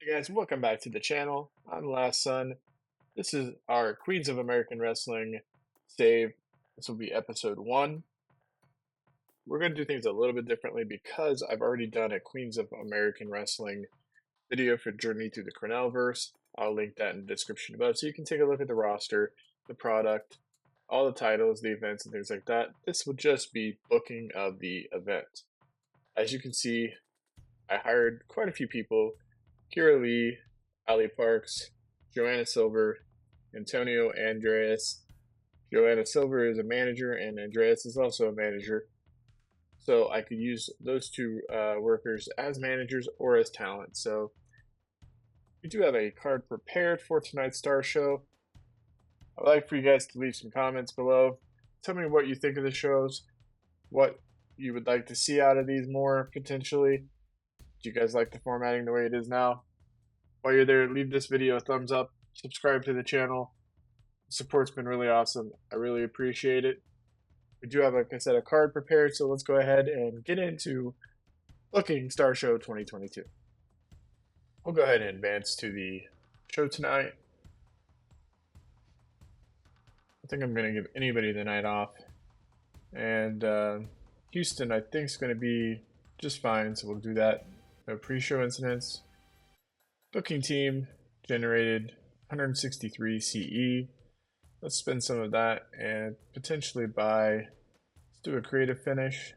Hey guys, welcome back to the channel. I'm Last Son. This is our Queens of American Wrestling save. This will be episode 1. We're going to do things a little bit differently because I've already done a Queens of American Wrestling video for Journey Through the Cornellverse. I'll link that in the description above so you can take a look at the roster, the product, all the titles, the events, and things like that. This will just be booking of the event. As you can see, I hired quite a few people. Kira Lee, Ali Parks, Joanna Silver, Antonio Andreas. Joanna Silver is a manager, and Andreas is also a manager. So I could use those two workers as managers or as talent. So we do have a card prepared for tonight's Star Show. I'd like for you guys to leave some comments below. Tell me what you think of the shows, what you would like to see out of these more potentially. Do you guys like the formatting the way it is now? While you're there, leave this video a thumbs up, subscribe to the channel. The support's been really awesome. I really appreciate it. We do have, like I said, a card prepared, so let's go ahead and get into booking Star Show 2022. We'll go ahead and advance to the show tonight. I think I'm going to give anybody the night off. And Houston, I think, is going to be just fine, so we'll do that. No pre-show incidents. Booking team generated 163 CE. Let's spend some of that and potentially buy. Let's do a creative finish.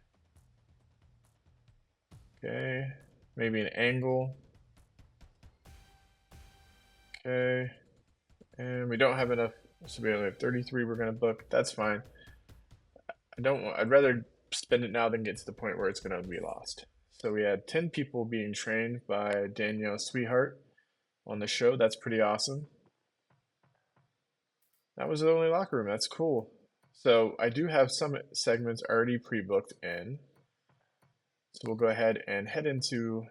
Okay, maybe an angle. Okay, and we don't have enough, so we only have 33 we're going to book. That's fine. I'd rather spend it now than get to the point where it's going to be lost. So we had 10 people being trained by Danielle Sweetheart on the show. That's pretty awesome. That was the only locker room. That's cool. So I do have some segments already pre-booked in. So we'll go ahead and head into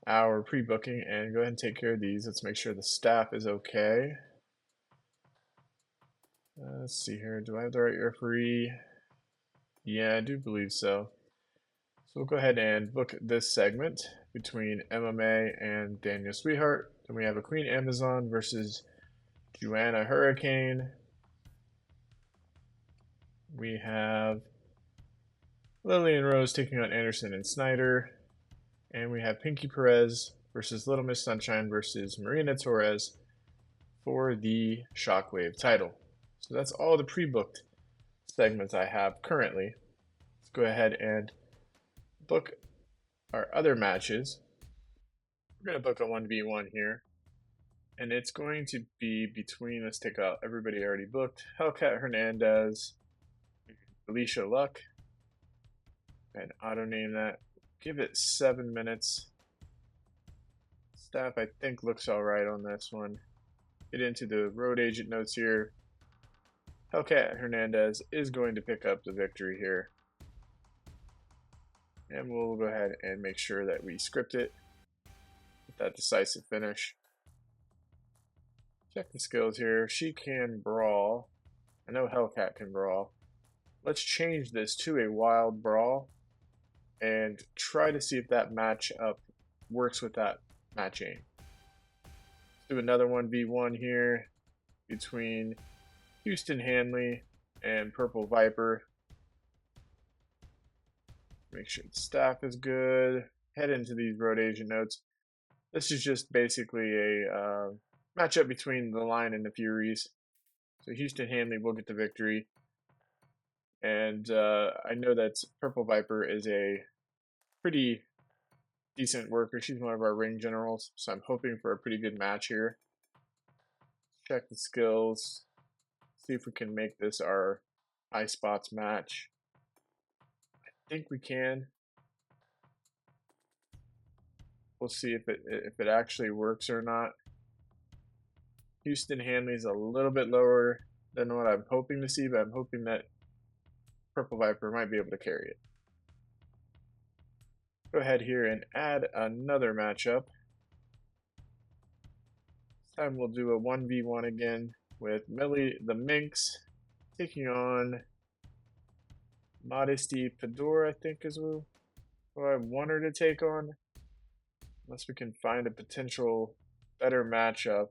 our pre-booking and go ahead and take care of these. Let's make sure the staff is okay. Let's see here. Do I have the right referee? Yeah, I do believe so. So we'll go ahead and book this segment between MMA and Daniel Sweetheart. Then we have a Queen Amazon versus Joanna Hurricane. We have Lillian Rose taking on Anderson and Snyder. And we have Pinky Perez versus Little Miss Sunshine versus Marina Torres for the Shockwave title. So that's all the pre-booked segments I have currently. Let's go ahead and book our other matches. We're going to book a 1v1 here. And it's going to be between, let's take out everybody already booked, Hellcat Hernandez, Alicia Luck, and auto name that. Give it 7 minutes. Staff, I think, looks all right on this one. Get into the road agent notes here. Hellcat Hernandez is going to pick up the victory here. And we'll go ahead and make sure that we script it with that decisive finish. Check the skills here. She can brawl. I know Hellcat can brawl. Let's change this to a wild brawl and try to see if that matchup works with that match aim. Let's do another 1v1 here between Houston Hanley and Purple Viper. Make sure the staff is good. Head into these road agent notes. This is just basically a matchup between the Lion and the Furies. So Houston Hanley will get the victory. And I know that Purple Viper is a pretty decent worker. She's one of our ring generals. So I'm hoping for a pretty good match here. Check the skills. See if we can make this our high spots match. I think we can. We'll see if it actually works or not. Houston Hanley's a little bit lower than what I'm hoping to see, but I'm hoping that Purple Viper might be able to carry it. Go ahead here and add another matchup. This time we'll do a 1v1 again with Millie the Minx taking on Modesty Fedora, I think is who I want her to take on. unless we can find a potential better matchup,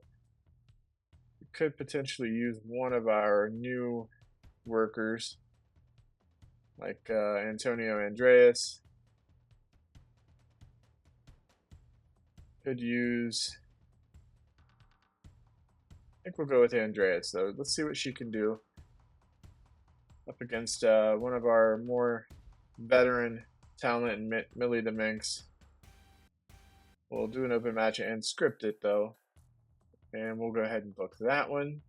we could potentially use one of our new workers, like Antonio Andreas. Could use. I think we'll go with Andreas though. Let's see what she can do up against one of our more veteran talent in Millie the Minx. We'll do an open match and script it though. And we'll go ahead and book that one.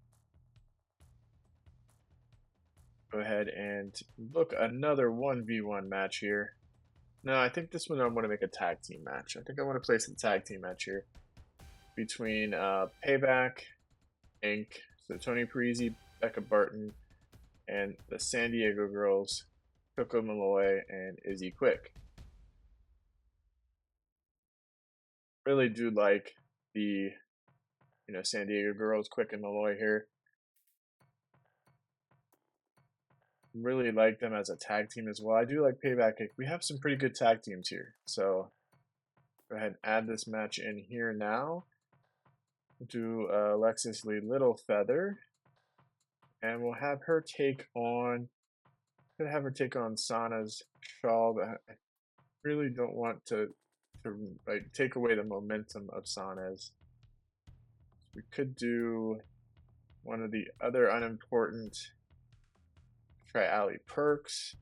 Go ahead and book another 1v1 match here. No, I think this one I want to make a tag team match. I think I want to place a tag team match here between Payback, Inc., so Tony Parisi, Becca Barton, and the San Diego girls, Coco Malloy and Izzy Quick. Really do like the San Diego girls, Quick and Malloy here. Really like them as a tag team as well. I do like Payback. We have some pretty good tag teams here. So go ahead and add this match in here now. We'll do Alexis Lee Littlefeather. And we'll have her take on Sana's Shaw, but I really don't want to like take away the momentum of Sana's. We could do one of the other unimportant. Try Allie Perks.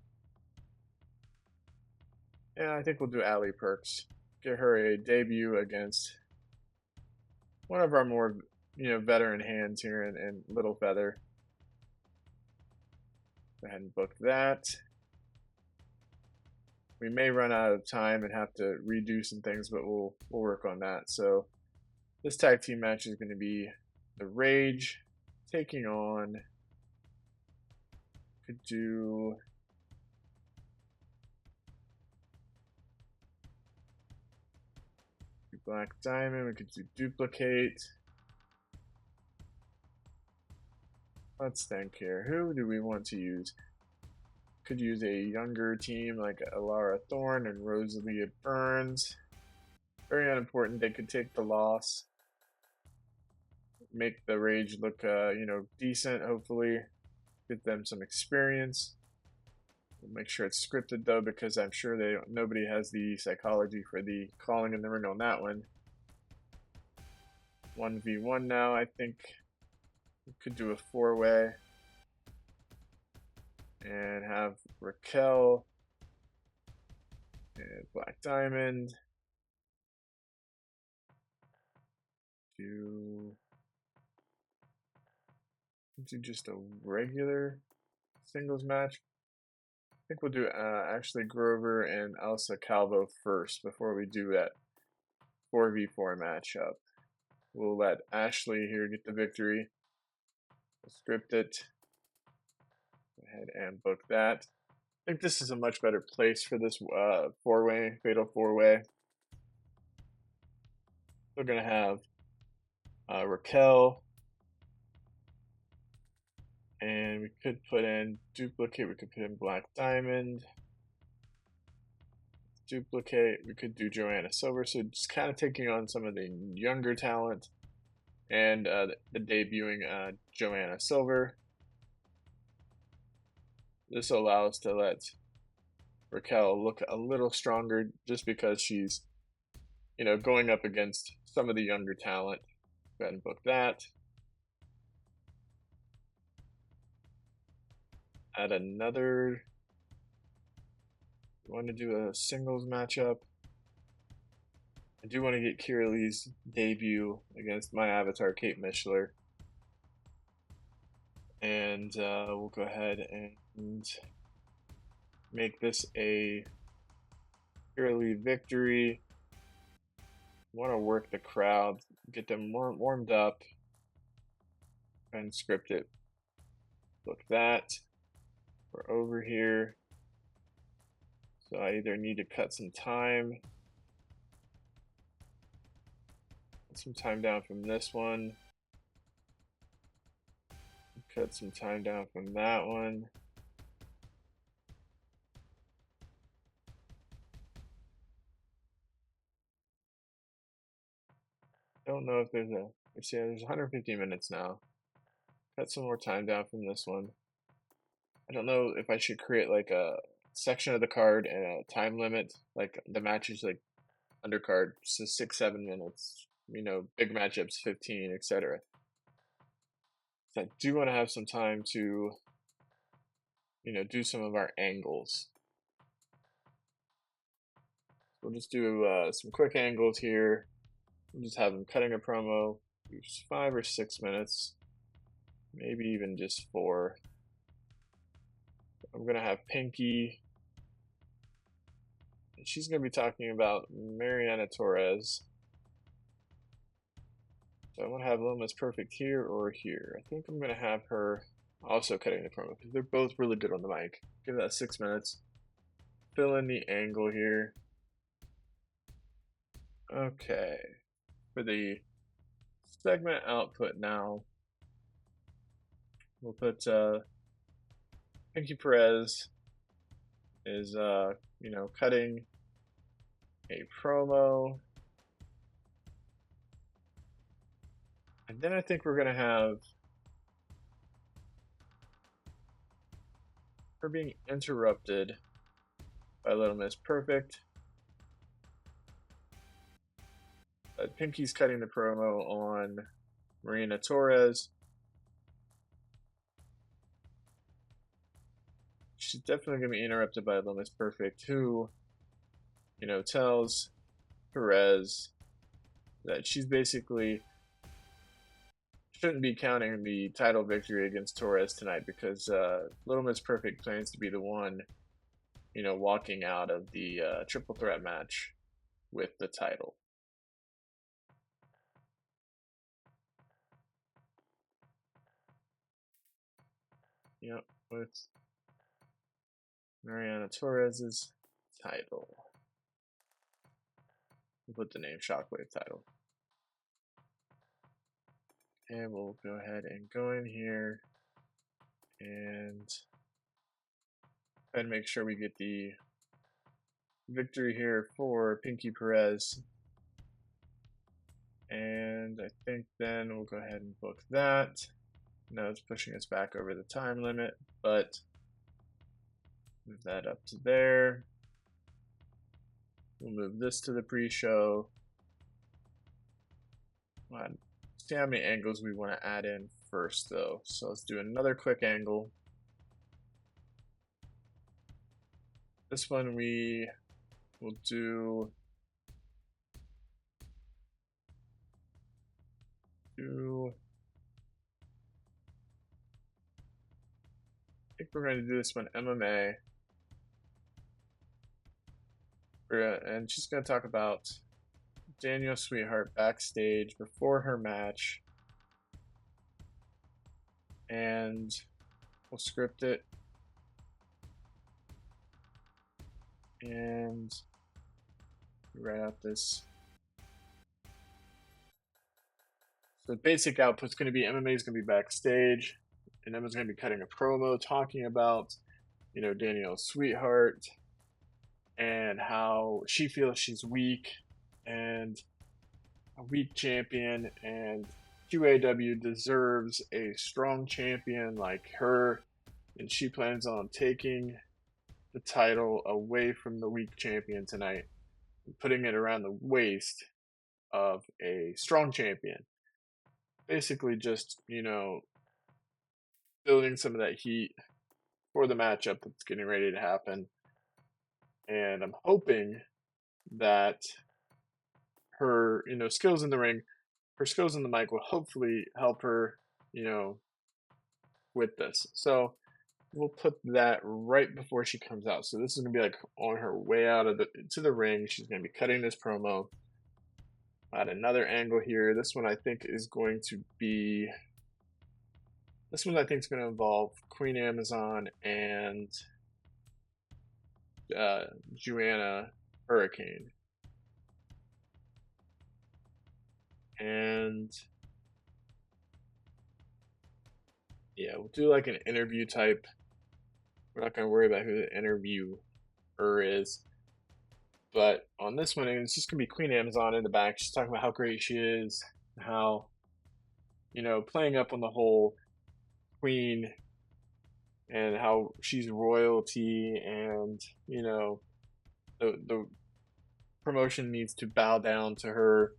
Yeah, I think we'll do Allie Perks. Get her a debut against one of our more, veteran hands here in Littlefeather. Go ahead and book that. We may run out of time and have to redo some things, but we'll work on that. So this tag team match is going to be the Rage taking on. Could do Black Diamond. We could do Duplicate. Let's think here. Who do we want to use? Could use a younger team like Alara Thorne and Rosalia Burns. Very unimportant. They could take the loss. Make the Rage look, decent, hopefully. Get them some experience. We'll make sure it's scripted though, because I'm sure nobody has the psychology for the calling in the ring on that one. 1v1 now, I think. We could do a 4-way. And have Raquel and Black Diamond do just a regular singles match. I think we'll do Ashley Grover and Elsa Calvo first before we do that 4v4 matchup. We'll let Ashley here get the victory. We'll script it. Go ahead and book that. I think this is a much better place for this 4-way, fatal 4-way. We're going to have Raquel. And we could put in Duplicate. We could put in Black Diamond. Duplicate. We could do Joanna Silver. So just kind of taking on some of the younger talent. And the debuting Joanna Silver. This will allow us to let Raquel look a little stronger just because she's, going up against some of the younger talent. Go ahead and book that. Add another. We want to do a singles matchup. I do want to get Kira Lee's debut against my avatar, Kate Mishler. And we'll go ahead and make this a Kira Lee victory. Want to work the crowd, get them warmed up, and script it. Book that. We're over here. So I either need to cut some time down from this one, cut some time down from that one. don't know if there's a, let's see, there's 150 minutes now. Cut some more time down from this one. I don't know if I should create like a section of the card and a time limit, like the matches like undercard, so 6, 7 minutes, big matchups, 15, etc. So I do want to have some time to, do some of our angles. We'll just do some quick angles here. We'll just have them cutting a promo, 5 or 6 minutes, maybe even just 4. I'm gonna have Pinky, and she's gonna be talking about Mariana Torres. So I want to have Loma's Perfect here or here. I think I'm gonna have her also cutting the promo because they're both really good on the mic. Give that 6 minutes. Fill in the angle here. Okay. For the segment output now, we'll put Pinky Perez is cutting a promo. And then I think we're gonna have her being interrupted by Little Miss Perfect. Pinky's cutting the promo on Marina Torres. She's definitely going to be interrupted by Little Miss Perfect, who, tells Perez that she's basically shouldn't be counting the title victory against Torres tonight because Little Miss Perfect plans to be the one, walking out of the triple threat match with the title. Yep, with Mariana Torres's title. We'll put the name Shockwave title. And we'll go ahead and go in here and make sure we get the victory here for Pinky Perez. And I think then we'll go ahead and book that. No, it's pushing us back over the time limit, but move that up to there. We'll move this to the pre-show. See how many angles we want to add in first, though. So let's do another quick angle. This one we will do I think we're going to do this one MMA. And she's going to talk about Daniel Sweetheart backstage before her match. And we'll script it. And write out this. So the basic output's going to be MMA is going to be backstage. And Emma's going to be cutting a promo talking about, Daniel's sweetheart and how she feels she's weak and a weak champion, and QAW deserves a strong champion like her, and she plans on taking the title away from the weak champion tonight and putting it around the waist of a strong champion. Basically just, building some of that heat for the matchup that's getting ready to happen. And I'm hoping that her, skills in the ring, her skills in the mic will hopefully help her, with this. So we'll put that right before she comes out. So this is gonna be like on her way out of to the ring. She's gonna be cutting this promo. Add another angle here. This one I think is going to be. This one I think is going to involve Queen Amazon and Joanna Hurricane. And yeah, we'll do like an interview type. We're not going to worry about who the interviewer is. But on this one, it's just going to be Queen Amazon in the back. She's talking about how great she is. how, playing up on the whole queen and how she's royalty, and the promotion needs to bow down to her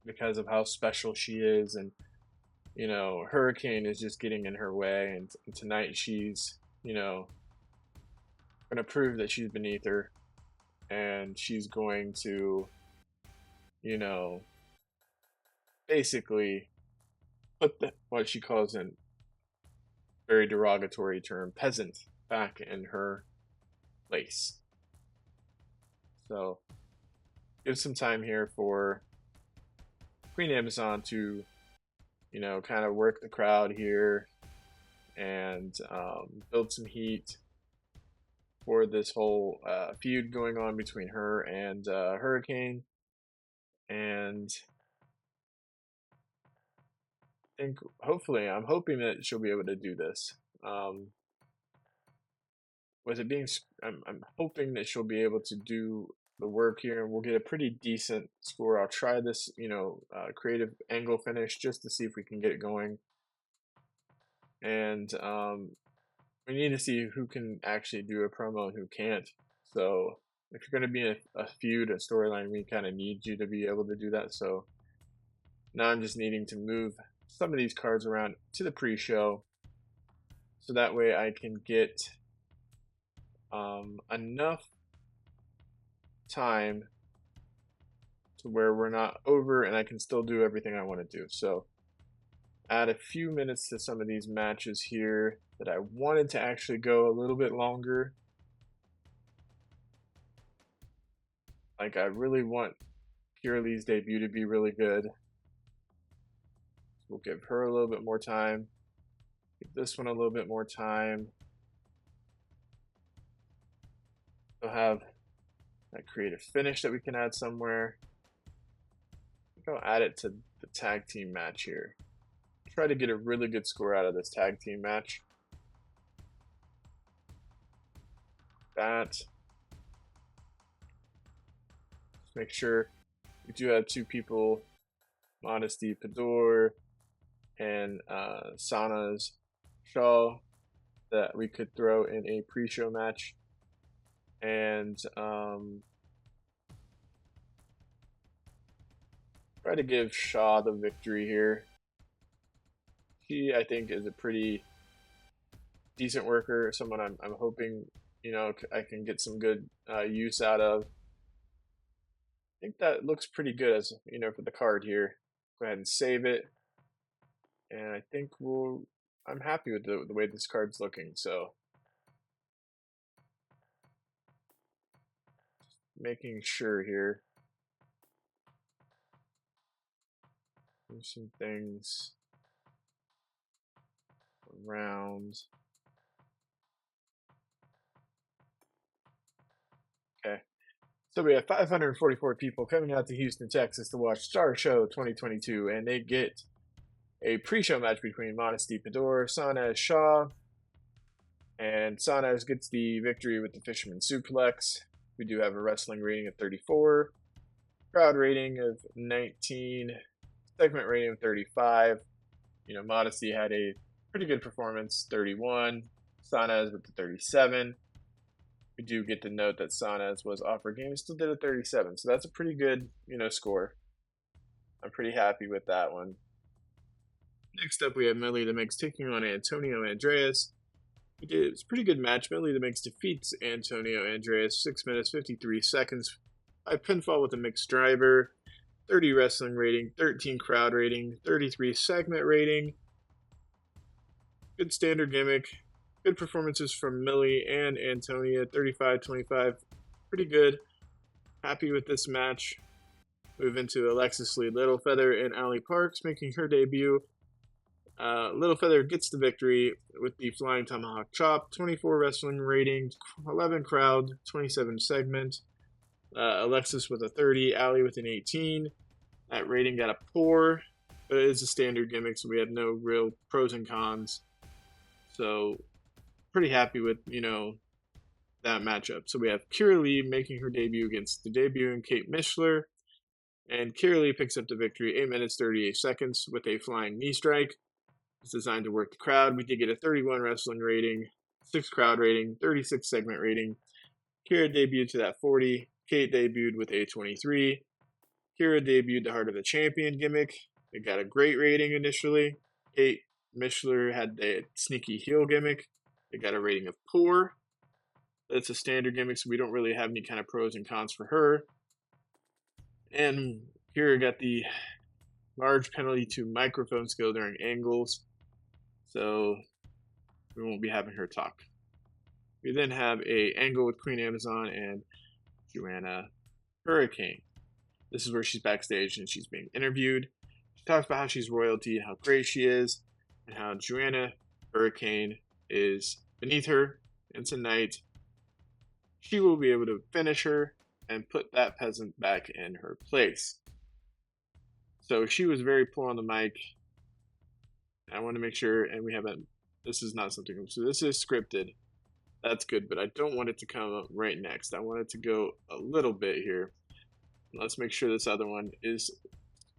because of how special she is. And Hurricane is just getting in her way, and tonight she's going to prove that she's beneath her, and she's going to you know basically put what she calls in very derogatory term peasant back in her place. So give some time here for Queen Amazon to kind of work the crowd here and build some heat for this whole feud going on between her and Hurricane. And I think hopefully, I'm hoping that she'll be able to do this. With it being, I'm hoping that she'll be able to do the work here, and we'll get a pretty decent score. I'll try this, creative angle finish just to see if we can get it going. And we need to see who can actually do a promo and who can't. So if you're going to be a feud, a storyline, we kind of need you to be able to do that. So now I'm just needing to move some of these cards around to the pre-show, so that way I can get enough time to where we're not over and I can still do everything I want to do. So add a few minutes to some of these matches here that I wanted to actually go a little bit longer. Like, I really want Pure Lee's debut to be really good. We'll give her a little bit more time. Give this one a little bit more time. We'll have that creative finish that we can add somewhere. I'll add it to the tag team match here. Try to get a really good score out of this tag team match. That. Just make sure we do have two people, Modesty Pador and Sana's Shaw, that we could throw in a pre-show match. And try to give Shaw the victory here. She, I think, is a pretty decent worker, someone I'm hoping I can get some good use out of. I think that looks pretty good as for the card here. Go ahead and save it, and I think I'm happy with the way this card's looking. So making sure here. There's some things around. Okay. So we have 544 people coming out to Houston, Texas to watch Starshow 2022, and they get a pre-show match between Modesty Pador, Sanaz Shaw, and Sanaz gets the victory with the Fisherman Suplex. We do have a wrestling rating of 34, crowd rating of 19, segment rating of 35. Modesty had a pretty good performance, 31. Sanaz with the 37. We do get to note that Sanaz was off her game and still did a 37, so that's a pretty good, score. I'm pretty happy with that one. Next up, we have Millie the Mix taking on Antonio Andreas. It's a pretty good match. Millie the Mix defeats Antonio Andreas 6 minutes 53 seconds by pinfall with a mixed driver. 30 wrestling rating, 13 crowd rating, 33 segment rating. Good standard gimmick. Good performances from Millie and Antonia, 35-25. Pretty good. Happy with this match. Move into Alexis Lee Littlefeather and Allie Parks making her debut. Littlefeather gets the victory with the Flying Tomahawk Chop. 24 wrestling rating, 11 crowd, 27 segment. Alexis with a 30, Allie with an 18. That rating got a 4, but it is a standard gimmick, so we had no real pros and cons. So pretty happy with, that matchup. So we have Kira Lee making her debut against the debuting Kate Mishler. And Kirli picks up the victory, 8 minutes 38 seconds with a flying knee strike. It's designed to work the crowd. We did get a 31 wrestling rating, 6 crowd rating, 36 segment rating. Kira debuted to that 40. Kate debuted with a 23. Kira debuted the Heart of the Champion gimmick. It got a great rating initially. Kate Mishler had the sneaky heel gimmick. It got a rating of poor. That's a standard gimmick, so we don't really have any kind of pros and cons for her. And Kira got the large penalty to microphone skill during angles, so we won't be having her talk. We then have a angle with Queen Amazon and Joanna Hurricane. This is where she's backstage and she's being interviewed. She talks about how she's royalty, how great she is, and how Joanna Hurricane is beneath her. And tonight, she will be able to finish her and put that peasant back in her place. So she was very poor on the mic. I want to make sure, and we haven't, this is not something, so this is scripted. That's good, but I don't want it to come up right next. I want it to go a little bit here. Let's make sure this other one is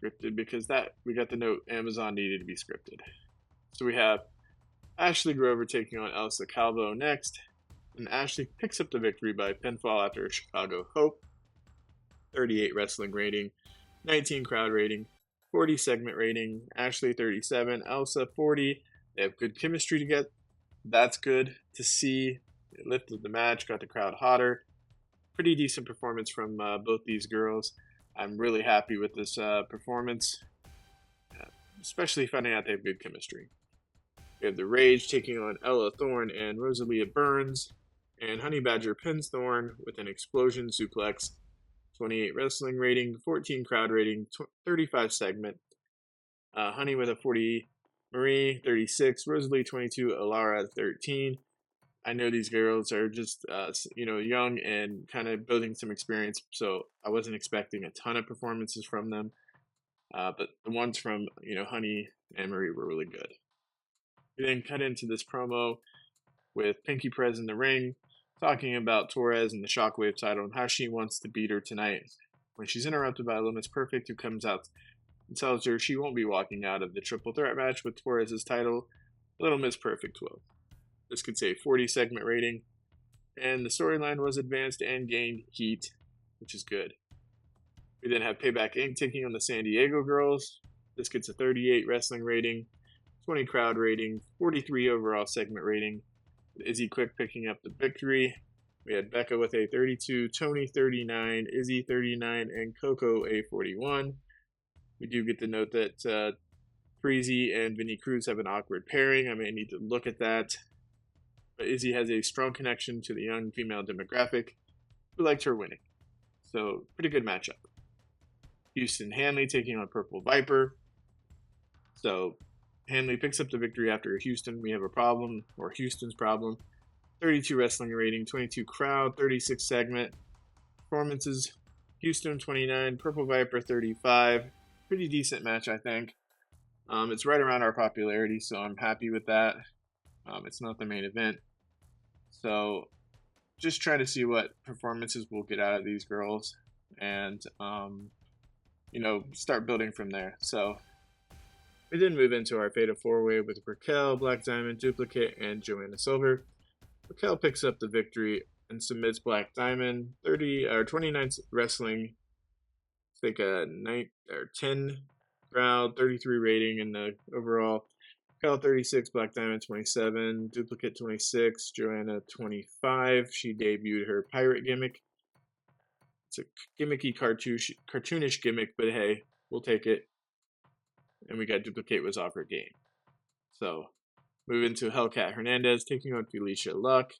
scripted, because that we got the note Amazon needed to be scripted. So we have Ashley Grover taking on Elsa Calvo next, and Ashley picks up the victory by pinfall after a Chicago Hope. 38 wrestling rating, 19 crowd rating, 40 segment rating. Ashley 37, Elsa 40. They have good chemistry together. That's good to see. It lifted the match, got the crowd hotter. Pretty decent performance from both these girls. I'm really happy with this performance, especially finding out they have good chemistry. We have the Rage taking on Ella Thorne and Rosalia Burns, and Honey Badger pins Thorne with an explosion suplex. 28 wrestling rating, 14 crowd rating, 35 segment. Honey with a 40, Marie 36, Rosalie 22, Alara 13. I know these girls are just, young and kind of building some experience, so I wasn't expecting a ton of performances from them. But the ones from, Honey and Marie were really good. We then cut into this promo with Pinky Perez in the ring, talking about Torres and the Shockwave title and how she wants to beat her tonight. When she's interrupted by Little Miss Perfect, who comes out and tells her she won't be walking out of the triple threat match with Torres' title, Little Miss Perfect will. This could say 40 segment rating, and the storyline was advanced and gained heat, which is good. We then have Payback Inc. taking on the San Diego Girls. This gets a 38 wrestling rating, 20 crowd rating, 43 overall segment rating. Izzy Quick picking up the victory. We had Becca with a 32, Tony 39, Izzy 39, and Coco a 41. We do get the note that Freezy and Vinny Cruz have an awkward pairing. I may need to look at that. But Izzy has a strong connection to the young female demographic who liked her winning. So, pretty good matchup. Houston Hanley taking on Purple Viper. So, Hanley picks up the victory after Houston. We have a problem, or Houston's problem. 32 wrestling rating, 22 crowd, 36 segment. Performances, Houston 29, Purple Viper 35. Pretty decent match, I think. It's right around our popularity, so I'm happy with that. It's not the main event. So, just try to see what performances we'll get out of these girls and, start building from there. So, we then move into our Fatal 4-Way with Raquel, Black Diamond, Duplicate, and Joanna Silver. Raquel picks up the victory and submits Black Diamond. 29 wrestling, I think 10 crowd, 33 rating in the overall. Raquel 36, Black Diamond 27, Duplicate 26, Joanna 25. She debuted her pirate gimmick. It's a gimmicky cartoonish gimmick, but hey, we'll take it. And we got Duplicate was off her game. So, move into Hellcat Hernandez taking on Felicia Luck.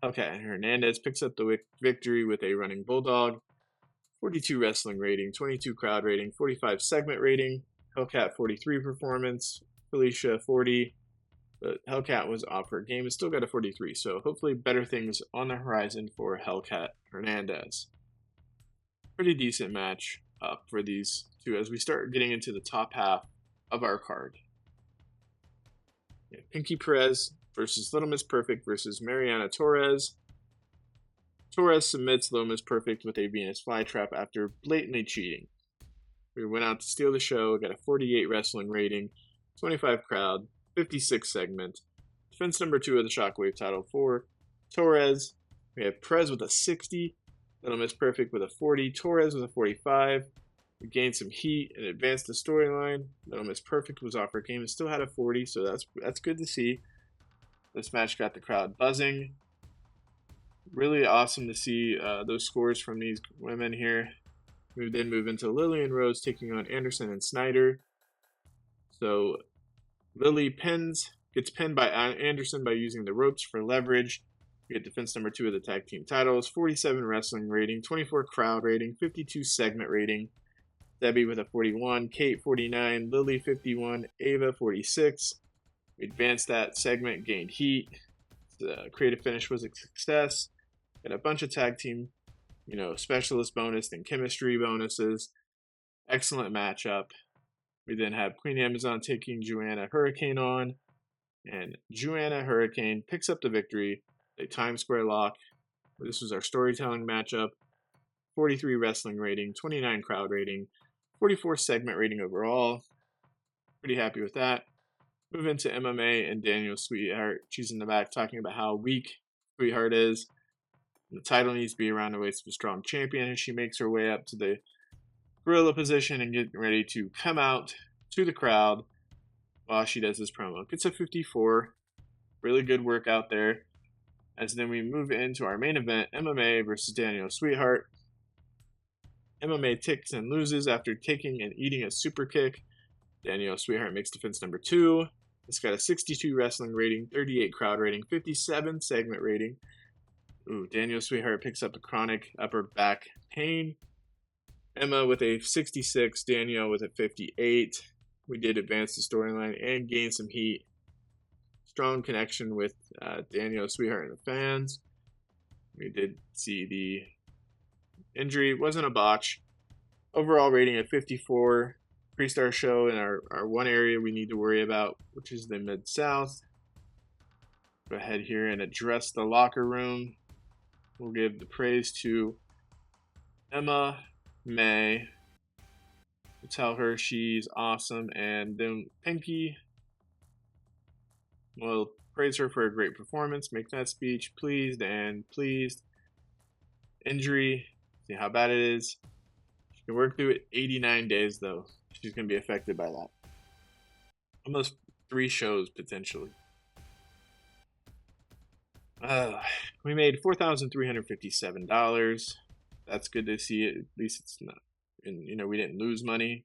Hellcat Hernandez picks up the victory with a running bulldog. 42 wrestling rating, 22 crowd rating, 45 segment rating. Hellcat 43 performance, Felicia 40. But Hellcat was off her game. It's still got a 43, so hopefully better things on the horizon for Hellcat Hernandez. Pretty decent match for these two as we start getting into the top half of our card. Pinky Perez versus Little Miss Perfect versus Mariana Torres. Torres submits Little Miss Perfect with a Venus flytrap after blatantly cheating. We went out to steal the show, got a 48 wrestling rating, 25 crowd, 56 segment. Defense number 2 of the Shockwave title for Torres. We have Perez with a 60, Little Miss Perfect with a 40, Torres with a 45. We gained some heat and advanced the storyline. Little Miss Perfect was off her game and still had a 40, so that's good to see. This match got the crowd buzzing. Really awesome to see those scores from these women here. We then move into Lily and Rose taking on Anderson and Snyder. So Lily gets pinned by Anderson by using the ropes for leverage. We get defense number 2 of the tag team titles, 47 wrestling rating, 24 crowd rating, 52 segment rating. Debbie with a 41, Kate 49, Lily 51, Ava 46. We advanced that segment, gained heat. The creative finish was a success. Got a bunch of tag team, specialist bonus and chemistry bonuses. Excellent matchup. We then have Queen Amazon taking Joanna Hurricane on, and Joanna Hurricane picks up the victory. A Times Square lock. This was our storytelling matchup. 43 wrestling rating, 29 crowd rating, 44 segment rating overall. Pretty happy with that. Move into MMA and Daniel Sweetheart. She's in the back talking about how weak Sweetheart is. The title needs to be around the waist of a strong champion, and she makes her way up to the gorilla position and getting ready to come out to the crowd while she does this promo. Gets a 54. Really good work out there. As then we move into our main event, MMA versus Daniel Sweetheart. MMA ticks and loses after taking and eating a super kick. Daniel Sweetheart makes defense number 2. It's got a 62 wrestling rating, 38 crowd rating, 57 segment rating. Daniel Sweetheart picks up a chronic upper back pain. Emma with a 66, Danielle with a 58. We did advance the storyline and gain some heat. Strong connection with Daniel Sweetheart and the fans. We did see the injury. It wasn't a botch. Overall rating at 54. Pre-Starshow in our one area we need to worry about, which is the Mid-South. Go ahead here and address the locker room. We'll give the praise to Emma May. We'll tell her she's awesome. And then Pinky, we'll praise her for a great performance. Make that speech. Pleased and pleased. Injury. See how bad it is. She can work through it. 89 days, though. She's going to be affected by that. Almost 3 shows, potentially. We made $4,357. That's good to see. At least it's not, and we didn't lose money.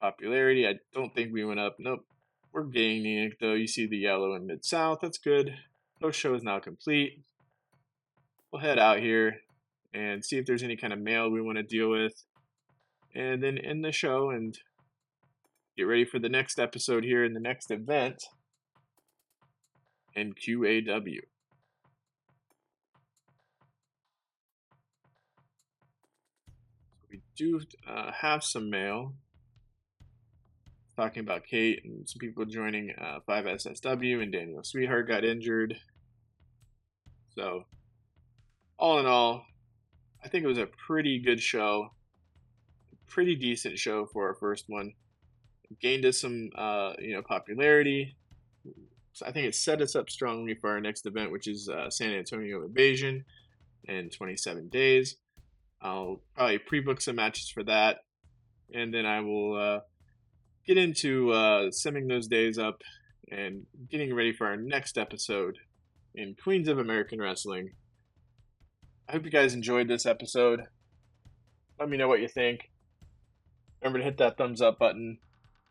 Popularity, I don't think we went up. Nope, we're gaining it though. You see the yellow in Mid-South. That's good. Post show is now complete. We'll head out here and see if there's any kind of mail we want to deal with, and then end the show and get ready for the next episode here in the next event in QAW. We do have some mail talking about Kate and some people joining 5SSW, and Daniel Sweetheart got injured. So, all in all, I think it was a pretty good show. Pretty decent show for our first one. Gained us some popularity. So I think it set us up strongly for our next event, which is San Antonio Invasion in 27 days. I'll probably pre-book some matches for that, and then I will get into summing those days up and getting ready for our next episode in Queens of American Wrestling. I hope you guys enjoyed this episode. Let me know what you think. Remember to hit that thumbs up button.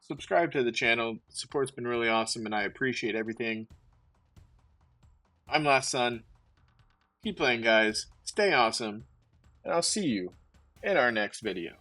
Subscribe to the channel. The support's been really awesome, and I appreciate everything. I'm Last Son. Keep playing, guys. Stay awesome. And I'll see you in our next video.